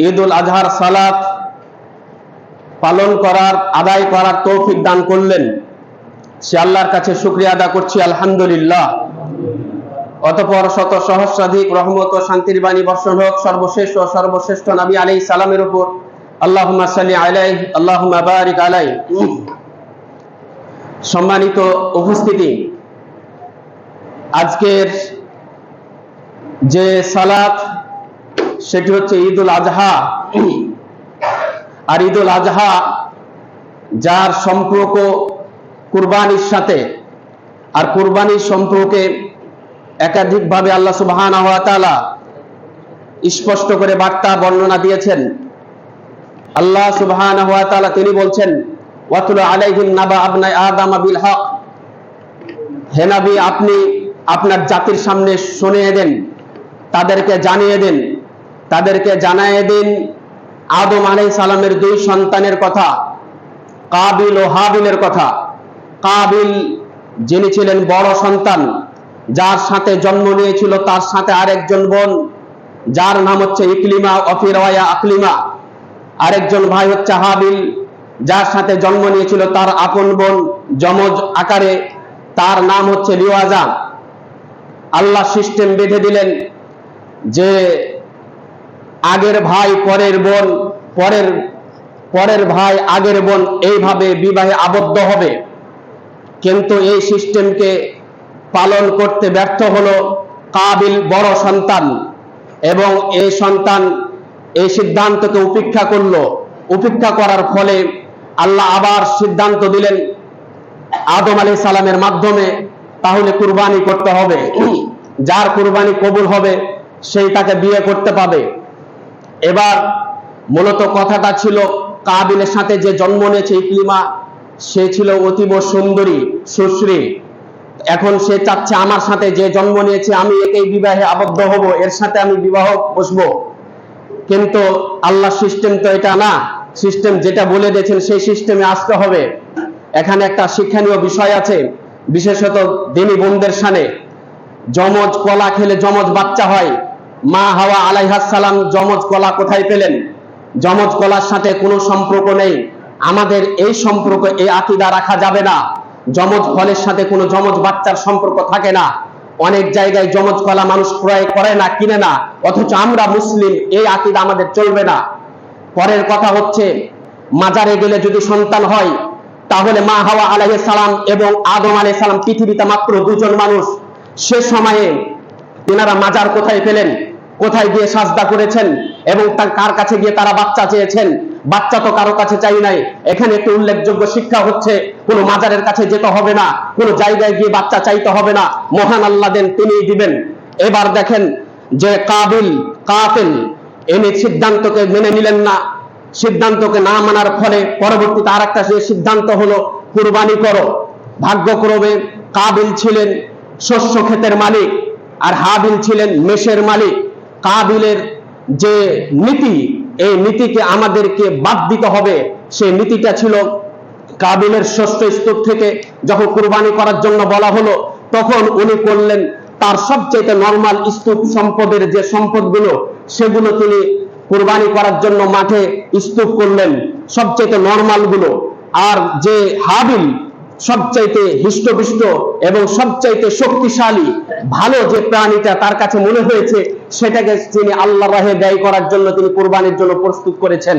ঈদুল আজহার সালাত পালন করার, আদায় করার তৌফিক দান করলেন, সে আল্লাহর কাছে শুকরিয়া আদা করছি, আলহামদুলিল্লাহ। অতঃপর শত সহস্রাধিক রহমত ও শান্তির বাণী বর্ষণ হোক সর্বশ্রেষ্ঠ নবী আলাইহিস সালামের উপর। আল্লাহুম্মা সাল্লি আলাইহি আল্লাহুম্মা বারিক আলাইহি। সম্মানিত উপস্থিতি, আজকের যে সালাত সেটি হচ্ছে ঈদুল আজহা। আর ঈদুল আজহা যার সম্পর্ক কুরবানির সাথে, আর কুরবানির সম্পর্কে একাধিকভাবে আল্লাহ সুবহানাহু ওয়া তাআলা স্পষ্ট করে বার্তা বর্ণনা দিয়েছেন। আল্লাহ সুবহানাহু ওয়া তাআলা তিনি বলছেন, ওয়াতুলু আলাইহিম নাবা আবনাই আদম বিল হক। হে নবী, আপনি আপনার জাতির সামনে শুনিয়ে দেন, তাদেরকে জানিয়ে দিন আদম আলাইহিস সালামের দুই সন্তানের কথা, কাবিল ও হাবিলের কথা। কাবিল যিনি ছিলেন বড় সন্তান, যার সাথে জন্ম নিয়েছিল তার সাথে আরেকজন বোন, যার নাম হচ্ছে ইকলিমা অফিরওয়া আকলিমা। আরেকজন ভাই হচ্ছে হাবিল, যার সাথে জন্ম নিয়েছিল তার আপন বোন যমজ আকারে, তার নাম হচ্ছে লিওয়াজা। আল্লাহ সিস্টেম বেঁধে দিলেন যে আগের ভাই পরের বোন, পরের ভাই আগের বোন, এইভাবে বিবাহে আবদ্ধ হবে। কিন্তু এই সিস্টেমকে পালন করতে ব্যর্থ হলো কাবিল বড় সন্তান, এবং এই সন্তান এই সিদ্ধান্তকে উপেক্ষা করলো। উপেক্ষা করার ফলে আল্লাহ আবার সিদ্ধান্ত দিলেন আদম আলাইহিস সালামের মাধ্যমে, তাহলে কুরবানি করতে হবে। যার কুরবানি কবুল হবে সেই তাকে বিয়ে করতে পাবে। এবার মূলত কথাটা ছিল, কাবিলের সাথে যে জন্ম নিয়েছে ইকলিমা, সে ছিল অতীব সুন্দরী সুশ্রী। এখন সে চাচ্ছে আমার সাথে যে জন্ম নিয়েছে আমি একেই বিবাহে আবদ্ধ হব, এর সাথে আমি বিবাহ বসবো। কিন্তু আল্লাহ সিস্টেম তো এটা না, সিস্টেম যেটা বলে দিয়েছেন সেই সিস্টেমে আসতে হবে। এখানে একটা শিক্ষণীয় বিষয় আছে, বিশেষত দিনী বোনদের সামনে। যমজ কলা খেলে যমজ বাচ্চা হয়। মা হাওয়া আলাইহাস সালাম যমজ কলা কোথায় পেলেন? যমজ কলার সাথে কোনো সম্পর্ক নেই। আমাদের এই সম্পর্ক, এই আকীদা রাখা যাবে না। যমজ ফলের সাথে কোনো যমজ বাচ্চার সম্পর্ক থাকে না। অনেক জায়গায় যমজ কলা মানুষ ক্রয় করে না, কিনে না, অথচ আমরা মুসলিম, এই আকীদা আমাদের চলবে না। পরের কথা হচ্ছে, মাজারে গেলে যদি সন্তান হয়, তাহলে মা হাওয়া আলাইহিস সালাম এবং আদম আলাইহিস সালাম পৃথিবীতে মাত্র দুজন মানুষ। সে সময়ে তিনারা মাজার কোথায় পেলেন? কোথায় গিয়ে সাজদা করেছেন? এবং তার কার কাছে গিয়ে তারা বাচ্চা চেয়েছেন? বাচ্চা তো কারো কাছে চাই নাই। এখানে একটি উল্লেখযোগ্য শিক্ষা হচ্ছে, কোন মাজারের কাছে যেতে হবে না, কোন জায়গায় গিয়ে বাচ্চা চাইতে হবে না, মহান আল্লাহ দেন, তিনিই দিবেন। এবার দেখেন যে কাবিল ইনি সিদ্ধান্তকে মেনে নিলেন না। সিদ্ধান্তকে না মানার ফলে পরবর্তীতে আরেকটা সিদ্ধান্ত হলো কুরবানি করো। ভাগ্যক্রমে কাবিল ছিলেন শস্য ক্ষেতের মালিক, আর হাবিল ছিলেন মেষের মালিক। কাবিলের যে নীতি, এই নীতিকে আমাদেরকে বাদ দিতে হবে। সেই নীতিটা ছিল, কাবিলের শস্য স্তূপ থেকে যখন কুরবানি করার জন্য বলা হলো, তখন উনি করলেন তার সবচেয়ে নরমাল স্তূপ সম্পদের যে সম্পদগুলো, সেগুলো তিনি কুরবানি করার জন্য মাঠে স্তূপ করলেন, সবচেয়ে নরমাল গুলো। আর যে হাবিল সবচাইতে হৃষ্টপুষ্ট এবং সবচাইতে শক্তিশালী ভালো যে প্রাণীটা তার কাছে মনে হয়েছে, সেটাকে তিনি আল্লাহর রাহে ব্যয় করার জন্য তিনি কুরবানির জন্য প্রস্তুত করেছেন।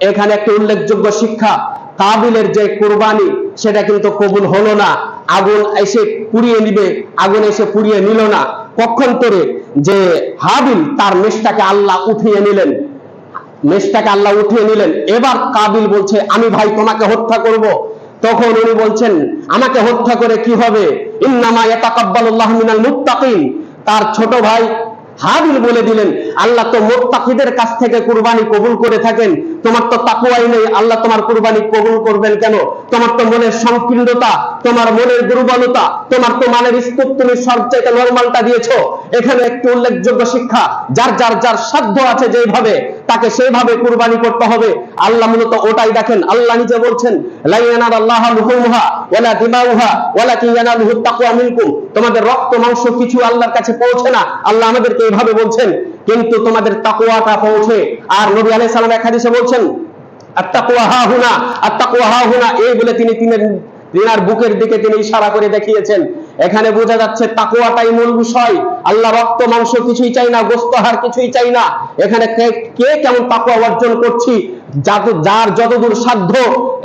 এখানে একটা উল্লেখযোগ্য শিক্ষা, কাবিলের যে কুরবানি সেটা কিন্তু কবুল হলো না। আগুন এসে পুড়িয়ে নিবে, আগুন এসে পুড়িয়ে নিল না। পক্ষান্তরে যে হাবিল, তার মেষটাকে আল্লাহ উঠিয়ে নিলেন। এবার কাবিল বলছে, আমি ভাই তোমাকে হত্যা করব। তখন উনি বলছেন, আমাকে হত্যা করে কি হবে? ইন্নামা ইয়াতাকাব্বালুল্লাহু মিনাল মুত্তাকিন। তার ছোট ভাই হাবিল বলে দিলেন, আল্লাহ তো মুত্তাকিদের কাছ থেকে কুরবানি কবুল করে থাকেন, তোমার তো তাকওয়াই নেই, আল্লাহ তোমার কুরবানি কবুল করবেন কেন? তোমার তো মনের সংকীর্ণতা, তোমার মনের দুর্বলতা, তোমার তো মানের স্তূপ, তুমি সবচেয়ে নরমালটা দিয়েছো। এখানে একটি উল্লেখযোগ্য শিক্ষা, যার সাধ্য আছে যেভাবে, তাকে সেইভাবে কুরবানি করতে হবে। আল্লাহ মূলত ওটাই দেখেন। আল্লাহ নিজে বলছেন, লা ইয়ানালাল্লাহু লুহুমুহা ওয়ালা দিমাউহা ওয়ালাকিন ইয়ানালুহুত তাকওয়া মিনকুম। তোমাদের রক্ত মাংস কিছু আল্লাহর কাছে পৌঁছে না, আল্লাহ আমাদেরকে এইভাবে বলছেন। কিন্তু তোমাদের তাকওয়াটা পৌঁছে। আর নবী আলাইহিস সালাম এক হাদিসে বলছেন আত্তাকওয়া হাহুনা, আত্তাকওয়া হাহুনা, এই বলে তিনি তিনার বুকের দিকে তিনি ইশারা করে দেখিয়েছেন। এখানে বোঝা যাচ্ছে তাকওয়াটাই মূল বিষয়। আল্লাহ রক্ত মাংস কিছুই চাই না, গোশত হাড় কিছুই চাই না। এখানে কে কেমন তাকওয়া অর্জন করছি, যার যতদূর সাধ্য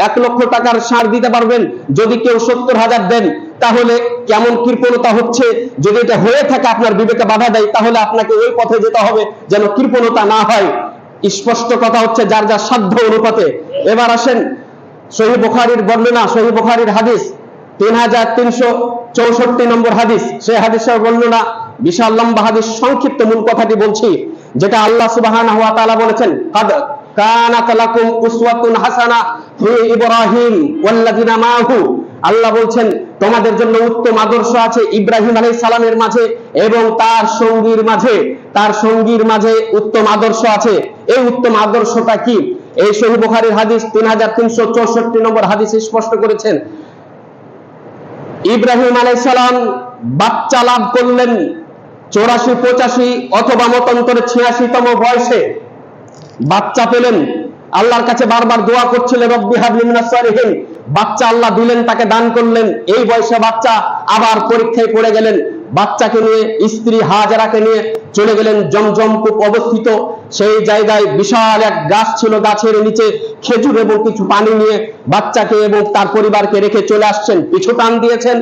1 লক্ষ টাকার সার দিতে পারবেন, যদি কেউ 70,000 দেন তাহলে কেমন কৃপণতা হচ্ছে। যদি এটা হয়ে থাকে আপনার বিবেকে বাধা দেয়, তাহলে আপনাকে ওই পথে যেতে হবে যেন কৃপণতা না হয়। স্পষ্ট কথা হচ্ছে যার যার সাধ্য অনুপাতে। এবার আসেন সহিহ বুখারীর বর্ণনা, সহিহ বুখারীর হাদিস 3364 নম্বর হাদিস। সেই হাদিসের বর্ণনা বিশাল লম্বা হাদিস, সংক্ষিপ্ত মূল কথাটি বলছি, যেটা আল্লাহ সুবহানাহু ওয়া তাআলা বলেছেন কাদ কানাত লাকুম উসওয়াতুন হাসানা ফি ইব্রাহিম ওয়াল্লাযিনা মাআহু। আল্লাহ বলছেন তোমাদের জন্য উত্তম আদর্শ আছে ইব্রাহিম আলাইহিস সালামের মাঝে এবং তার সঙ্গীর মাঝে উত্তম আদর্শ আছে। এই উত্তম আদর্শটা কি? এই সহিহ বুখারীর হাদিস 3364 নম্বর হাদিস স্পষ্ট করেছেন ইব্রাহিম আলাইহিস সালাম বাচ্চা লাভ করলেন 84, 85 অথবা মতান্তরে 86তম বয়সে বাচ্চা পেলেন। আল্লাহর কাছে বারবার দোয়া করছিলেন রব্বি হাবলি মিনাস সালিহিন। বাচ্চা আল্লাহ দিলেন, তাকে দান করলেন। এই বয়সে বাচ্চা আবার পরীক্ষায় পড়ে গেলেন। বাচ্চাকে নিয়ে, স্ত্রী হাজেরাকে নিয়ে চলে গেলেন জমজম কূপ অবস্থিত সেই জায়গায়। বিশাল এক গাছ ছিল, গাছের নিচে খেজুর এবং কিছু পানি নিয়ে বাচ্চাকে এবং তার পরিবারকে রেখে চলে আসছেন। পিছু টান দিয়েছেন।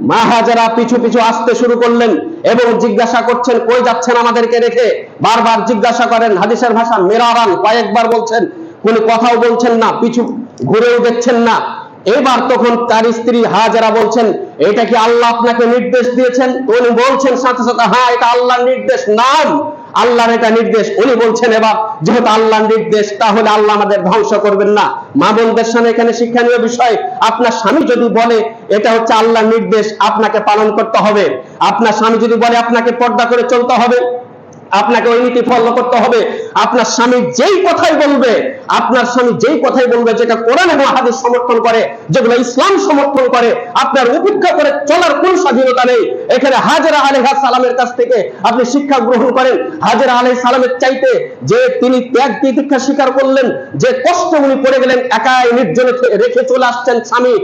মা হাজেরা পিছু পিছু আসতে শুরু করলেন এবং জিজ্ঞাসা করছেন কই যাচ্ছেন আমাদেরকে রেখে। বারবার জিজ্ঞাসা করেন, হাদিসের ভাষা মেরারান, কয়েকবার বলছেন, কোনো কথাও বলছেন না, পিছু ঘুরেও দেখছেন না। এবার তখন তার স্ত্রী হাজেরা বলছেন এটা কি আল্লাহ আপনাকে নির্দেশ দিয়েছেন? উনি বলছেন সাথে সাথে হ্যাঁ, এটা আল্লাহর নির্দেশ, নাম আল্লাহর এটা নির্দেশ। উনি বলছেন এবার যেহেতু আল্লাহর নির্দেশ তাহলে আল্লাহ আমাদের ধ্বংস করবেন না। মা বোনদের সামনে এখানে শিক্ষণীয় বিষয়, আপনার স্বামী যদি বলে এটা হচ্ছে আল্লাহর নির্দেশ, আপনাকে পালন করতে হবে। আপনার স্বামী যদি বলে আপনাকে পর্দা করে চলতে হবে, আপনাকে ওই নীতি ফলো করতে হবে। আপনার স্বামী যেই কথাই বলবে যেটা কোরআন এবং হাদিস সমর্থন করে, যেগুলো ইসলাম সমর্থন করে, আপনার উপেক্ষা করে চলার কোন স্বাধীনতা নেই। এখানে হাজেরা আলাইহিস সালামের কাছ থেকে আপনি শিক্ষা গ্রহণ করেন। হাজেরা আলাইহিস সালামের চাইতে যে তিনি ত্যাগ তিতিক্ষা স্বীকার করলেন, যে কষ্ট উনি পড়ে গেলেন, একাই নির্জনে রেখে চলে আসছেন স্বামী,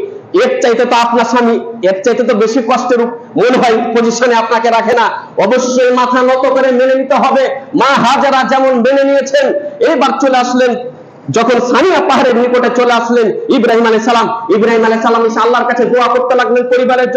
এর চাইতে তো আপনার স্বামী এর চাইতে তো বেশি কষ্টের মনে হয় পজিশনে আপনাকে রাখে না। অবশ্যই মাথা নত করে মেনে নিতে হবে। মা হাজেরা যেমন মেনে নিয়েছেন, এবার চলে আসলেন যখন সানিয়া পাহাড়ের নিকটে চলে আসলেন ইব্রাহিম আলাইহিস সালাম এসে আল্লাহর কাছে দোয়া করতে লাগলেন পরিবারের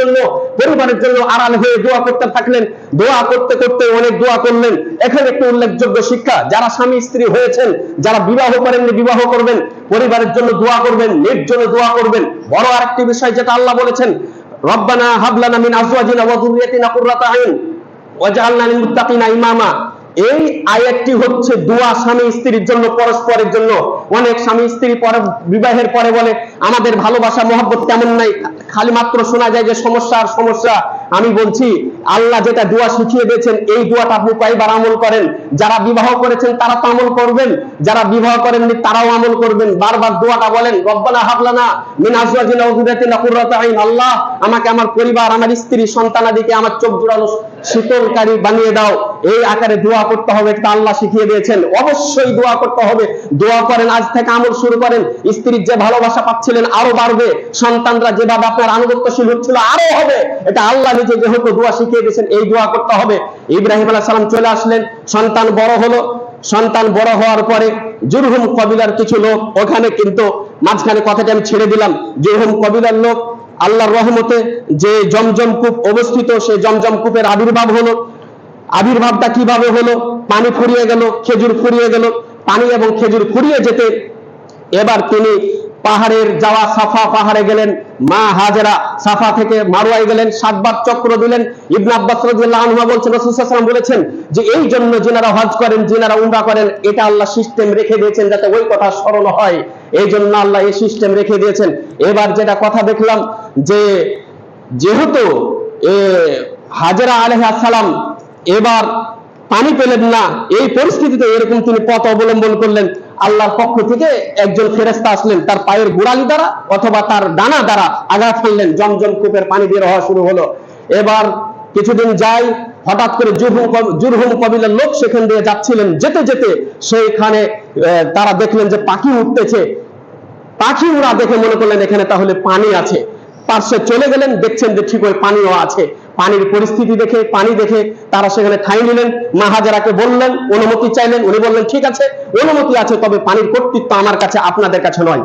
জন্য আড়াল হয়ে দোয়া করতে থাকলেন। দোয়া করতে করতে অনেক দোয়া করলেন। এখানে একটু উল্লেখযোগ্য শিক্ষা, যারা স্বামী স্ত্রী হয়েছেন, যারা বিবাহ করেননি, বিবাহ করবেন, পরিবারের জন্য দোয়া করবেন, নির্জনে দোয়া করবেন। বড় আরেকটি বিষয় যেটা আল্লাহ বলেছেন রব্বানা হাব লানা মিন আজওয়াজিনা ওয়া যুররিয়াতিনা কুররাতা আইন ওয়াজআলনা লিল মুত্তাকিনা ইমামা। এই আয়াতটি হচ্ছে দোয়া স্বামী স্ত্রীর জন্য, পরস্পরের জন্য। অনেক স্বামী স্ত্রী পরে বিবাহের পরে বলে আমাদের ভালোবাসা মহব্বত তেমন নাই, খালি মাত্র শোনা যায় যে সমস্যা আর সমস্যা। আমি বলছি আল্লাহ যেটা দোয়া শিখিয়ে দিয়েছেন এই দোয়াটা আপনি কয়েকবার আমল করেন। যারা বিবাহ করেছেন তারা তো আমল করবেন, যারা বিবাহ করেননি তারাও আমল করবেন। বারবার দোয়াটা বলেন রব্বানা হাব লানা মিন আজওয়াজিনা ওয়া যুররিয়াতিনা কুররাতা আইন। আল্লাহ আমাকে, আমার পরিবার, আমার স্ত্রী সন্তানাদিকে আমার চোখ জোড়ানো শীতলকারী বানিয়ে দাও। এই আকারে দোয়া করতে হবে, এটা আল্লাহ শিখিয়ে দিয়েছেন। অবশ্যই দোয়া করতে হবে। দোয়া করেন, আজ থেকে আমল শুরু করেন। স্ত্রীর যে ভালোবাসা পাচ্ছিলেন আরো বাড়বে, সন্তানরা যেভাবে আপনার আনুগত্যশীল হচ্ছিল আরো হবে। এটা আল্লাহ নিজে যেহেতু দোয়া শিখিয়ে দিয়েছেন, এই দোয়া করতে হবে। ইব্রাহিম আলাইহিস সালাম চলে আসলেন, সন্তান বড় হলো। সন্তান বড় হওয়ার পরে জুরহুম কবিলার কিছু লোক, ওখানে কিন্তু মাঝখানে কথাটা আমি ছেড়ে দিলাম, জুরহুম কবিলার লোক আল্লাহর রহমতে যে জমজম কূপ অবস্থিত, সেই জমজম কূপের আবির্ভাব হলো। আবির্ভাবটা কিভাবে হলো? পানি ফুরিয়ে গেল, খেজুর ফুরিয়ে গেল। পানি এবং খেজুর ফুরিয়ে যেতে এবার তিনি পাহাড়ের যাওয়া সাফা পাহাড়ে গেলেন। মা হাজেরা সাফা থেকে মারওয়ায় গেলেন, 7 বার চক্র দিলেন। ইবনে আব্বাস রাদিয়াল্লাহু আনহু বলছেন রাসূল সাল্লাল্লাহু আলাইহি ওয়াসাল্লাম বলেছেন যে এই জন্য যিনারা হজ করেন, যিনারা উমরা করেন, এটা আল্লাহ সিস্টেম রেখে দিয়েছেন যাতে ওই কথা স্মরণ হয়। এই জন্য আল্লাহ এই সিস্টেম রেখে দিয়েছেন। এবার যেটা কথা দেখলাম যে যেহেতু হাজেরা আলাইহিস সালাম এবার পানি পেলেন না, এই পরিস্থিতিতে এরকম তিনি পথ অবলম্বন করলেন। আল্লাহর পক্ষ থেকে একজন ফেরেশতা আসলেন, তার পায়ের গোড়ালি দ্বারা অথবা তার ডানা দ্বারা আঘাত করলেন, জমজম কূপের পানি বের হওয়া শুরু হলো। এবার কিছুদিন যায়, হঠাৎ করে জুরহুম কবিলার লোক সেখান দিয়ে যাচ্ছিলেন, যেতে যেতে সেইখানে তারা দেখলেন যে পাখি উঠতেছে। পাখি ওরা দেখে মনে করলেন এখানে তাহলে পানি আছে, পার্শ্বে চলে গেলেন, দেখছেন যে ঠিক ওই পানিও আছে। পানির পরিস্থিতি দেখে, পানি দেখে তারা সেখানে ঠাঁই নিলেন, মা হাজেরাকে বললেন, অনুমতি চাইলেন। উনি বললেন ঠিক আছে, অনুমতি আছে, তবে পানির কর্তৃত্ব আমার কাছে, আপনাদের কাছে নয়।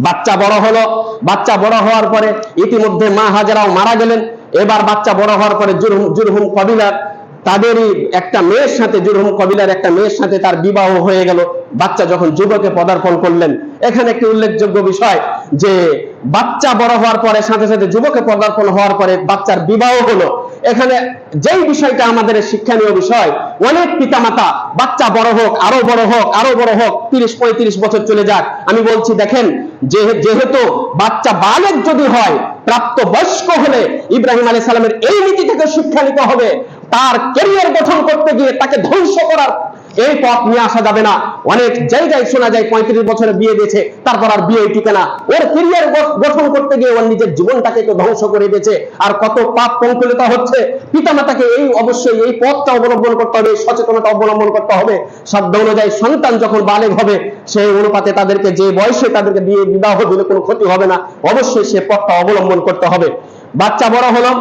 বাচ্চা বড় হলো। বাচ্চা বড় হওয়ার পরে ইতিমধ্যে মা হাজেরাও মারা গেলেন। এবার বাচ্চা বড় হওয়ার পরে জুরহুম কবিলার তাদেরই একটা মেয়ের সাথে, জুরহুম কবিলার একটা মেয়ের সাথে তার বিবাহ হয়ে গেল। বাচ্চা যখন যুবকে পদার্পণ করলেন, এখানে একটি উল্লেখযোগ্য বিষয় যে বাচ্চা বড় হওয়ার পরে, সাথে সাথে যুবকে পদার্পণ হওয়ার পরে বাচ্চার বিবাহ হলো। এখানে যেই বিষয়টা আমাদের শিক্ষণীয় বিষয়, অনেক পিতামাতা বাচ্চা বড় হোক, আরো বড় হোক, আরো বড় হোক, 30-35 বছর চলে যাক, আমি বলছি দেখেন, যেহেতু বাচ্চা বালেগ যদি হয়, প্রাপ্ত বয়স্ক হলে ইব্রাহিম আলাইহিস সালামের এই নীতি থেকে শিক্ষা নিতে হবে। তার ক্যারিয়ার গঠন করতে গিয়ে তাকে ধ্বংস করার এই পথ নিয়ে আসা যাবে না। অনেক জায়গায় শোনা যায় 35 বছরে বিয়ে দিয়েছে, তারপর আর বিয়ে টিকে না। ওর ক্যারিয়ার গঠন করতে গিয়ে ওর নিজের জীবনটাকে তো ধ্বংস করে দিয়েছে। আর কত পাপ পঙ্কিলতা হচ্ছে। পিতামাতাকে অবশ্যই এই পথটা অবলম্বন করতে হবে, সচেতনতা অবলম্বন করতে হবে। সাধ্য অনুযায়ী সন্তান যখন বালেগ হবে, সেই অনুপাতে তাদেরকে, যে বয়সে তাদেরকে বিবাহ দিলে কোনো ক্ষতি হবে না, অবশ্যই সে পথটা অবলম্বন করতে হবে। বাচ্চা বড় হলো।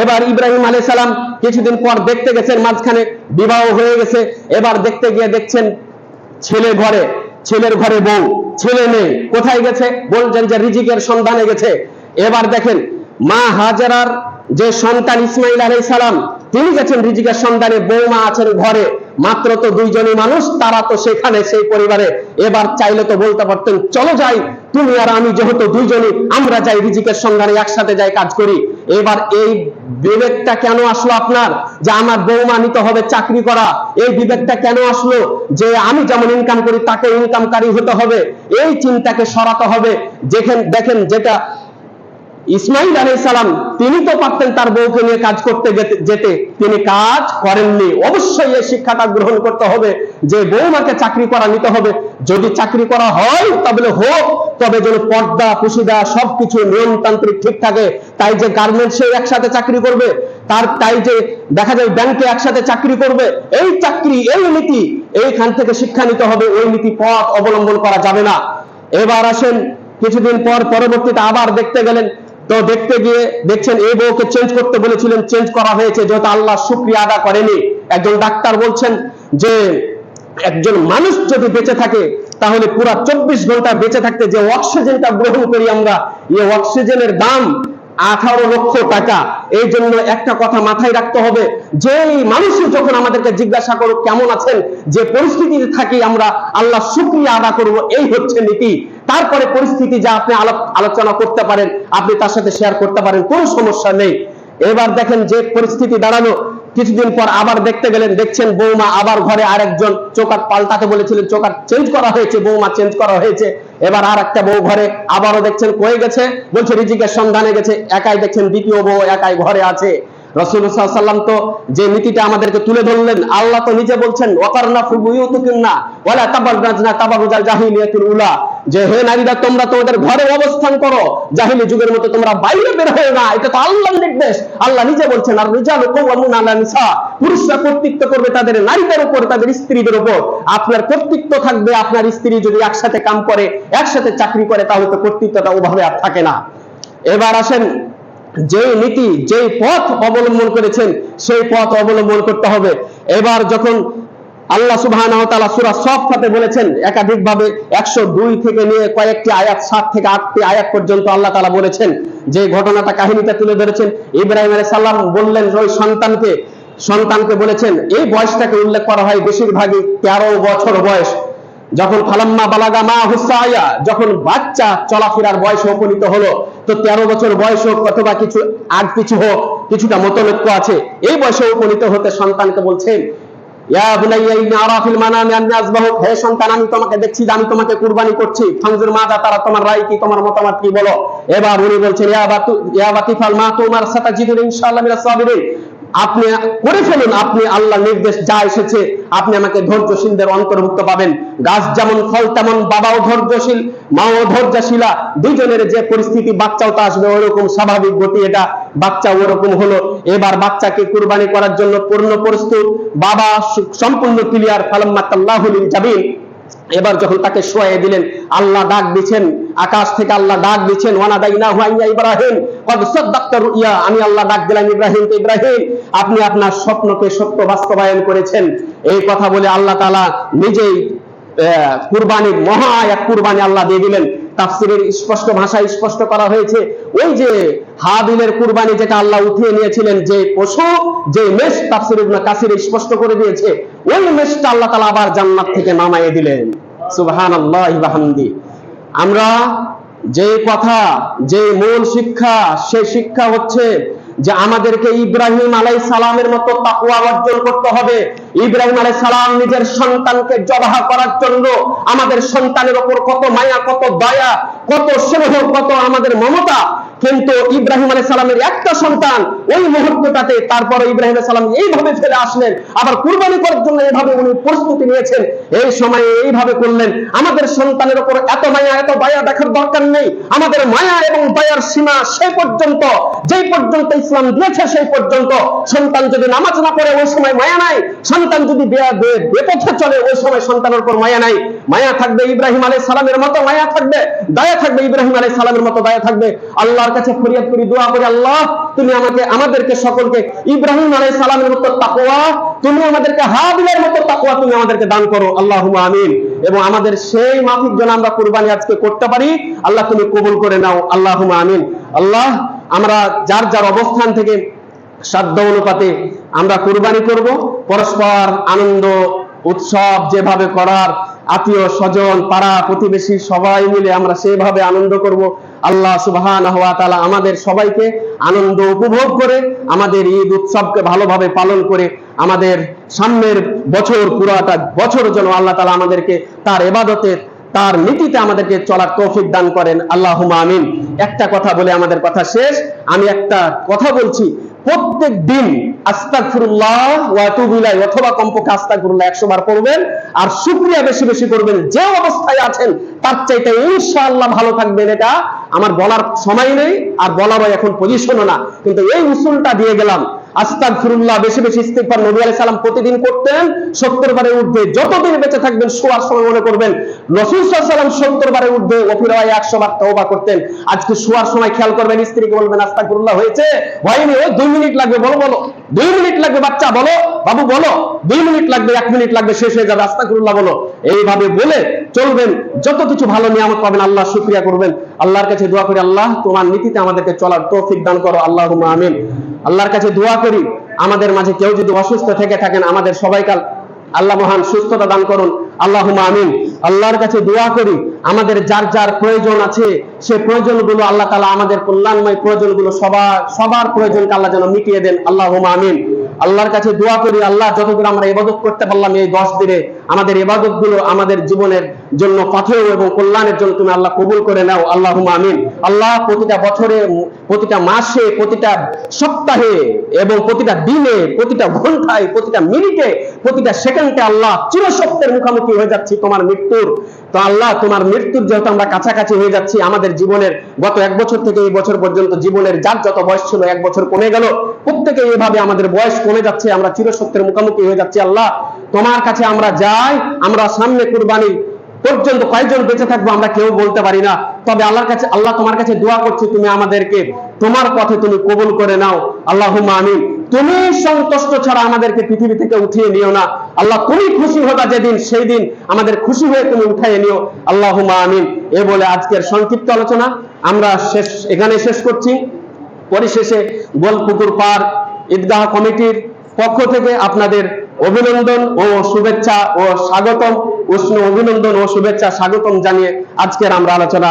এবার ইব্রাহিম আলাইহিস সালাম কিছুদিন পর দেখতে গেছেন, মাঝখানে বিবাহ হয়ে গেছে। এবার দেখতে গিয়ে দেখছেন ছেলের ঘরে বউ, ছেলে নেই। কোথায় গেছে? বলছেন যে রিজিকের সন্ধানে গেছে। এবার দেখেন, মা হাজেরার যে সন্তান ইসমাইল আলাইহিস সালাম, তিনি গেছেন রিজিকের সন্ধানে, বৌমা আছেন ঘরে। মাত্র তো দুইজনই মানুষ, তারা তো সেখানে, সেই পরিবারে। এবার চাইলে তো বলতে পারতেন চলো যাই, তুমি আর আমি যেহেতু দুইজনই, আমরা যাই রিজিকের সন্ধানে, একসাথে যাই কাজ করি। এবার এই বিবেকটা কেন আসলো আপনার, যে আমার বৌমা নিতে হবে চাকরি করা? এই বিবেকটা কেন আসলো যে আমি যেমন ইনকাম করি তাকে ইনকামকারী হতে হবে? এই চিন্তাকে সরাতে হবে। দেখেন যেটা ইসমাইল আলাইহিস সালাম, তিনি তো পারতেন তার বউকে নিয়ে কাজ করতে যেতে, তিনি কাজ করেননি। অবশ্যই এই শিক্ষাটা গ্রহণ করতে হবে যে বৌমাকে চাকরি করা নিতে হবে। যদি চাকরি করা হয় তবে হোক, তবে যেন পর্দা পুশিদা সবকিছু নিয়মতান্ত্রিক ঠিক থাকে। তাই যে গার্মেন্টসে একসাথে চাকরি করবে, তাই যে দেখা যায় ব্যাংকে একসাথে চাকরি করবে, এই চাকরি, এই নীতি, এইখান থেকে শিক্ষা নিতে হবে। ওই নীতি পথ অবলম্বন করা যাবে না। এবার আসেন, কিছুদিন পর পরবর্তীতে আবার দেখতে গেলেন। তো দেখতে গিয়ে দেখছেন এই বউকে চেঞ্জ করতে বলেছিলেন, চেঞ্জ করা হয়েছে, যেহেতু আল্লাহ শুকরিয়া আদা করেনি। একজন ডাক্তার বলছেন যে একজন মানুষ যদি বেঁচে থাকে তাহলে পুরা 24 ঘন্টা বেঁচে থাকতে যে অক্সিজেনটা গ্রহণ করি আমরা, এই অক্সিজেনের দাম 18 লক্ষ টাকা। এই জন্য একটা কথা মাথায় রাখতে হবে, যে মানুষই যখন আমাদেরকে জিজ্ঞাসা করুক কেমন আছেন, যে পরিস্থিতিতে থাকি আমরা, আল্লাহ শুকরিয়া আদা করব, এই হচ্ছে নীতি। তারপরে পরিস্থিতি যা আপনি আলোচনা করতে পারেন, আপনি তার সাথে শেয়ার করতে পারেন, কোনো সমস্যা নেই। এবার দেখেন যে পরিস্থিতি দাঁড়ানো, কিছুদিন পর আবার দেখতে গেলেন, দেখছেন বৌমা আবার ঘরে আরেকজন, চোকাট পাল্টাতে বলেছিলেন, চোকাট চেঞ্জ করা হয়েছে, বৌমা চেঞ্জ করা হয়েছে। এবার আর একটা বউ ঘরে, আবারও দেখছেন কয়ে গেছে, বলছে রিজিকের সন্ধানে গেছে। একাই দেখছেন দ্বিতীয় বউ একাই ঘরে আছে। রাসূলুল্লাহ সাল্লাল্লাহু আলাইহি ওয়াসাল্লাম তো যে নীতিটা আমাদেরকে তুলে ধরলেন, আল্লাহ তো নিজে বলছেন ওয়াকারনা ফি বুয়ুতিকুন্না ওয়ালা তাবাররাজনা তাবাররুজাল জাহিলিয়াতিল উলা, যে হে নারীরা তোমরা তোমাদের ঘরে অবস্থান করো, জাহিলি যুগের মতো তোমরা বাইরে বের হও না। এটা তো আল্লাহর নির্দেশ। আল্লাহ নিজে বলছেন আর রিজালু কাওয়ামুনা আলা নিসা, পুরুষরা কর্তৃত্ব করবে তাদের নারীদের উপর, তাদের স্ত্রীদের উপর। আপনার কর্তৃত্ব থাকবে, আপনার স্ত্রী যদি একসাথে কাম করে, একসাথে চাকরি করে, তাহলে তো কর্তৃত্বটা ওভাবে আর থাকে না। এবার আসেন, যেই নীতি, যেই পথ অবলম্বন করেছেন সেই পথ অবলম্বন করতে হবে। এবার যখন আল্লাহ সুবহানাহু ওয়া তাআলা সূরা সাফফাতে বলেছেন একাধিকভাবে, 102 থেকে নিয়ে কয়েকটি আয়াত, 7 থেকে 8টি আয়াত পর্যন্ত আল্লাহ তাআলা বলেছেন, যে ঘটনাটা, কাহিনীটা তুলে ধরেছেন। ইব্রাহিম আলাইহিস সালাম বললেন ওই সন্তানকে বলেছেন, এই বয়সটাকে উল্লেখ করা হয় বেশিরভাগই 13 বছর বয়স। যখন ফালাম্মা বালাগা মা হুসায়া, যখন বাচ্চা চলাফেরার বয়সে উপনীত হলো, তো 13 বছর বয়স হোক অথবা কিছু আগ পিছু হোক, কিছুটা মতলক্য আছে, এই বয়সে উপনীত হতে সন্তানকে বলছেন, ইয়া বুনাইয়া ইন্নী আরা ফিল মানামি আন্নী আযবাহুক, হে সন্তান, আমি তোমাকে দেখছি যে আমি তোমাকে কুরবানি করছি, ফানজুর মাযা তারা, তোমার রায় কি, তোমার মতামত কি বলো। এবার উনি বলছেন ইয়া বাতিফাল মা তুমার সাতাজিদুন ইনশাআল্লাহ মিনাস সাবিরিন, আপনি করে ফেলুন, আপনি আল্লাহ নির্দেশ যা এসেছে আপনি আমাকে ধৈর্যশীলদের অন্তর্ভুক্ত পাবেন। গাছ যেমন ফল তেমন বাবাও ধৈর্যশীল, মাও ধৈর্যশীলা, দুইজনের যে পরিস্থিতি বাচ্চাও তো আসবে ওরকম স্বাভাবিক গতি, এটা বাচ্চা ওরকম হলো। এবার বাচ্চাকে কুরবানি করার জন্য পূর্ণ প্রস্তুত, বাবা সম্পূর্ণ ক্লিয়ার। ফালাম্মা তাল্লাহু লিল জাবিন, এবার যখন তাকে শোয়াইয়ে দিলেন, আল্লাহ ডাক দিচ্ছেন, আকাশ থেকে আল্লাহ ডাক দিচ্ছেন, ওয়ানাদাইনাহু ইয়া ইব্রাহিম কদ সাদ্দাকতা রুইয়া, আমি আল্লাহ ডাক দিলাম ইব্রাহিমকে, ইব্রাহিম আপনি আপনার স্বপ্নকে সত্য বাস্তবায়ন করেছেন। এই কথা বলে আল্লাহ তাআলা নিজেই কুরবানি, মহা এক কুরবানি আল্লাহ দিয়ে দিলেন। তাফসীরের স্পষ্ট ভাষায় স্পষ্ট করা হয়েছে, ওই যে হাবিলের কুরবানি যেটা আল্লাহ উঠিয়ে নিয়েছিলেন, যে পশু, যে মেষ, তাফসীর ইবনে কাসির স্পষ্ট করে দিয়েছে, ওই মেষটা আল্লাহ তাআলা আবার জান্নাত থেকে নামায়ে দিলেন। সুবহানাল্লাহি ওয়া বিহামদি। আমরা যে কথা, যে মূল শিক্ষা, সেই শিক্ষা হচ্ছে যে আমাদেরকে ইব্রাহিম আলাইহিস সালামের মতো তাকওয়া অর্জন করতে হবে। ইব্রাহিম আলাইহিস সালাম নিজের সন্তানকে জবাহ করার জন্য আমাদের সন্তানের উপর কত মায়া, কত দয়া, কত স্নেহ, কত আমাদের মমতা, কিন্তু ইব্রাহিম আলাইহিস সালামের একটা সন্তান, ওই মুহূর্তটাতে তারপর ইব্রাহিম আলাইহিস সালাম এইভাবে ফেলে আসলেন, আবার কুরবানি করার জন্য এইভাবে উনি প্রস্তুতি নিয়েছেন, এই সময়ে এইভাবে করলেন। আমাদের সন্তানের উপর এত মায়া, এত দয়া দেখার দরকার নেই। আমাদের মায়া এবং দয়ার সীমা সেই পর্যন্ত, যেই পর্যন্ত ইসলাম দিয়েছে সেই পর্যন্ত। সন্তান যদি নামাজ না পড়ে ওই সময় মায়া নাই, সন্তান যদি বেপথে চলে ওই সময় সন্তানের উপর মায়া নাই। মায়া থাকবে ইব্রাহিম আলাইহিস সালামের মতো মায়া থাকবে, দয়া থাকবে ইব্রাহিম আলাইহিস সালামের মতো দয়া থাকবে। আল্লাহর কাছে ফরিয়াদ করি, দোয়া করি, আল্লাহ তুমি আমাদেরকে সকলকে ইব্রাহিম আলাইহিস সালামের মতো তাকওয়া, তুমি আমাদেরকে হাবিলের মতো তাকওয়া তুমি আমাদেরকে দান করো, আল্লাহুম্মা আমিন। এবং আমাদের সেই মাফিক যেন আমরা কুরবানি আজকে করতে পারি, আল্লাহ তুমি কবুল করে নাও, আল্লাহুম্মা আমিন। আল্লাহ, আমরা যার যার অবস্থান থেকে সাধ্য অনুপাতে আমরা কুরবানি করব, পরস্পর আনন্দ উৎসব যেভাবে করার, আত্মীয় স্বজন, পাড়া প্রতিবেশী সবাই মিলে আমরা সেভাবে আনন্দ করব। আল্লাহ সুবহানাহু ওয়া তাআলা আমাদের সবাইকে আনন্দ উপভোগ করে আমাদের ঈদ উৎসবকে ভালোভাবে পালন করে আমাদের সামনের বছর, পুরাটা বছর যেন আল্লাহ তাআলা আমাদেরকে তার ইবাদতে, তার নীতিতে আমাদেরকে চলার তৌফিক দান করেন, আল্লাহুম্মা আমিন। একটা কথা বলে আমাদের কথা শেষ। আমি একটা কথা বলছি, প্রত্যেক দিন আস্তাগফিরুল্লাহ ওয়া আতুবু ইলাইহি অথবা কমপক্ষে আস্তাগফিরুল্লাহ 100 বার পড়বেন, আর শুকরিয়া বেশি বেশি করবেন। যে অবস্থায় আছেন তার চাইতে ইনশাআল্লাহ ভালো থাকবেন। এটা আমার বলার সময় নেই, আর বলারও এখন পজিশনও না, কিন্তু এই উসুলটা দিয়ে গেলাম। আস্তাগফিরুল্লাহ বেশি বেশি ইস্তিগফার নবী আলাইহিস সালাম প্রতিদিন করতেন 70 বারের ঊর্ধ্বে। যতদিন বেঁচে থাকবেন শোয়ার সময় মনে করবেন রাসূল সাল্লাল্লাহু আলাইহি ওয়াসাল্লাম 70 বারের ঊর্ধ্বে, ওফিরায় 100 বার তওবা করতেন। আজকে শোয়ার সময় খেয়াল করবেন, স্ত্রীকে বলবেন আস্তাগফিরুল্লাহ হয়েছে, হয়নি, ওই 2 মিনিট লাগবে, বলো বলো 2 মিনিট লাগবে, বাচ্চা বলো, বাবু বলো 2 মিনিট লাগবে, 1 মিনিট লাগবে, শেষ হয়ে যাবে, আস্তাগফিরুল্লাহ বলো। এইভাবে বলে চলবেন, যত কিছু ভালো নিয়ামত পাবেন আল্লাহ শুকরিয়া করবেন। আল্লাহর কাছে দোয়া করি, আল্লাহ তোমার নীতিতে আমাদেরকে চলার তৌফিক দান করো, আল্লাহুম্মা আমিন। আল্লাহর কাছে দোয়া করি, আমাদের মাঝে কেউ যদি অসুস্থ থেকে থাকেন আমাদের সবাইকে আল্লাহ মহান সুস্থতা দান করুন, আল্লাহুম্মা আমিন। আল্লাহর কাছে দোয়া করি, আমাদের যার যার প্রয়োজন আছে সেই প্রয়োজনগুলো আল্লাহ তাআলা, আমাদের কল্যাণময় প্রয়োজনগুলো সবার প্রয়োজনকে আল্লাহ যেন মিটিয়ে দেন, আল্লাহুম্মা আমিন। আল্লাহর কাছে দোয়া করি, আল্লাহ যতদূর আমরা ইবাদত করতে পারলাম এই 10 দিনে, আমাদের ইবাদতগুলো আমাদের জীবনের জন্য পাথেয় এবং কল্যাণের জন্য তুমি আল্লাহ কবুল করে নাও, আল্লাহুম্মা আমিন। আল্লাহ প্রতিটা বছরে, প্রতিটা মাসে, প্রতিটা সপ্তাহে এবং প্রতিটা দিনে, প্রতিটা ঘন্টায়, প্রতিটা মিনিটে, প্রতিটা সেকেন্ডে আল্লাহ চিরসত্যের মুখোমুখি হয়ে যাচ্ছি তোমার মৃত্যুর। তো আল্লাহ তোমার মৃত্যুর যেহেতু আমরা কাছাকাছি হয়ে যাচ্ছি, আমাদের জীবনের গত 1 বছর থেকে এই বছর পর্যন্ত জীবনের যার যত বয়স ছিল 1 বছর কমে গেল, প্রত্যেকে এইভাবে আমাদের বয়স কমে যাচ্ছে, আমরা চিরসত্যের মুখোমুখি হয়ে যাচ্ছি। আল্লাহ তোমার কাছে আমরা যাই, আমরা সামনে কুরবানি পর্যন্ত কয়েকজন বেঁচে থাকবো আমরা কেউ বলতে পারি না, তবে আল্লাহর কাছে, আল্লাহ তোমার কাছে দোয়া করছি তুমি আমাদেরকে তোমার পথে তুমি কবুল করে নাও, আল্লাহুম্মা আমিন। তুমি সন্তুষ্ট ছাড়া আমাদেরকে পৃথিবী থেকে উঠিয়ে নিও না, আল্লাহ তুমি খুশি হবা যেদিন, সেই দিন আমাদের খুশি হয়ে তুমি উঠাইয়ে নিও, আল্লাহুম্মা আমিন। এ বলে আজকের সংক্ষিপ্ত আলোচনা আমরা এখানে শেষ করছি। পরিশেষে গোলপুকুর পার ঈদগাহ কমিটির পক্ষ থেকে আপনাদের অভিনন্দন ও শুভেচ্ছা ও স্বাগতম, উষ্ণ অভিনন্দন ও শুভেচ্ছা স্বাগতম জানিয়ে আজকের আমরা আলোচনা